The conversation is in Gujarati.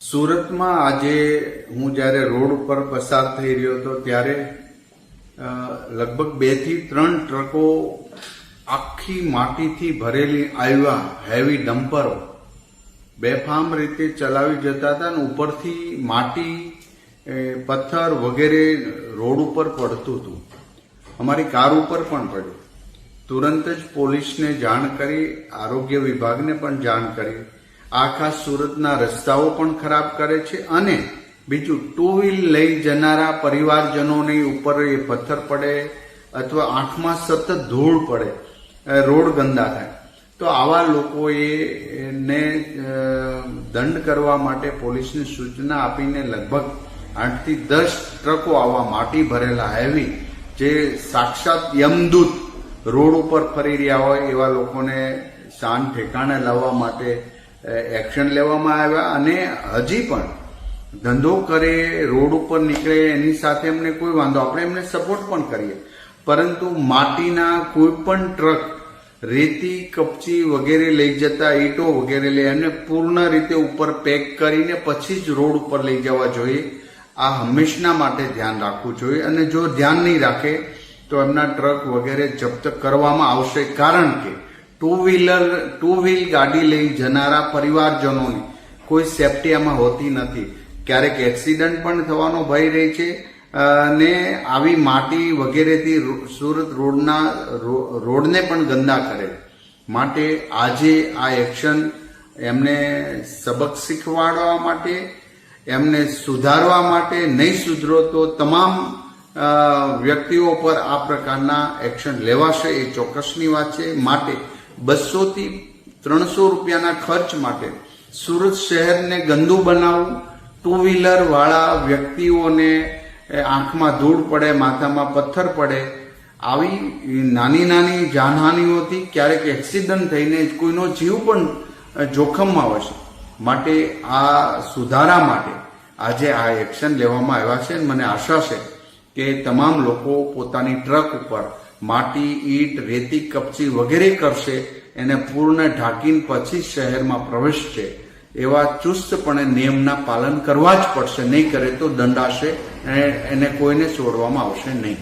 સુરતમાં આજે હું જ્યારે રોડ ઉપર પસાર થઈ રહ્યો હતો ત્યારે લગભગ 2 થી 3 ટ્રકો આખી માટીથી ભરેલી આવ્યા હેવી ડમ્પરો બેફામ રીતે ચલાવી જતા હતા અને ઉપરથી માટી પથ્થર વગેરે રોડ ઉપર પડતું હતું. અમારી કાર ઉપર પણ પડ્યું. તુરંત જ પોલીસને જાણ કરી, આરોગ્ય વિભાગને પણ જાણ કરી. આખા સુરતના રસ્તાઓ પણ ખરાબ કરે છે અને બીજું 2 વ્હીલ લઈ જનારા પરિવારજનોની ઉપર એ પથ્થર પડે અથવા આંખમાં સતત ધૂળ પડે, રોડ ગંદા થાય. તો આવા લોકોએ ને દંડ કરવા માટે પોલીસને સૂચના આપીને લગભગ 8 થી 10 ટ્રકો આવા માટી ભરેલા હેવી જે સાક્ષાત યમદૂત રોડ ઉપર ફરી રહ્યા હોય એવા લોકોને શાન ઠેકાણે લાવવા માટે એક્શન લેવામાં આવ્યા. અને હજી પણ ધંધો કરે, રોડ ઉપર નીકળે એની સાથે એમને કોઈ વાંધો, આપણે એમને સપોર્ટ પણ કરીએ, પરંતુ માટીના કોઈ પણ ટ્રક રેતી, કપચી વગેરે લઈ જતા, ઈંટો વગેરે લઈ એમને પૂર્ણ રીતે ઉપર પેક કરીને પછી જ રોડ ઉપર લઈ જવા જોઈએ. આ હંમેશના માટે ધ્યાન રાખવું જોઈએ અને જો ધ્યાન નહીં રાખે તો એમના ટ્રક વગેરે જપ્ત કરવામાં આવશે. કારણ કે 2 વ્હીલ ગાડી લઈ જનારા પરિવારજનોની કોઈ સેફટી આમાં હોતી નથી. ક્યારેક એક્સિડન્ટ પણ થવાનો ભય રહે છે અને આવી માટી વગેરેથી સુરત રોડને પણ ગંદા કરે. માટે આજે આ એક્શન એમને સબક શીખવાડવા માટે, એમને સુધારવા માટે, નહીં સુધરો તો તમામ વ્યક્તિઓ પર આ પ્રકારના એક્શન લેવાશે એ ચોક્કસની વાત છે. માટે 200 થી 300 રૂપિયાના ખર્ચ માટે સુરત શહેરને ગંદુ બનાવવું, 2 વ્હીલર વાળા વ્યક્તિઓને આંખમાં ધૂળ પડે, માથામાં પથ્થર પડે, આવી નાની નાની જાનહાનિઓથી ક્યારેક એક્સિડન્ટ થઈને કોઈનો જીવ પણ જોખમમાં હોય છે. માટે આ સુધારા માટે આજે આ એક્શન લેવામાં આવ્યા છે. મને આશા છે કે તમામ લોકો પોતાની ટ્રક ઉપર માટી, ઈંટ, રેતી, કપચી વગેરે કરશે, એને પૂર્ણ ઢાંકીને પછી શહેરમાં પ્રવેશશે. એવા ચુસ્તપણે નિયમના પાલન કરવા જ પડશે. નહીં કરે તો દંડાશે અને એને કોઈને છોડવામાં આવશે નહીં.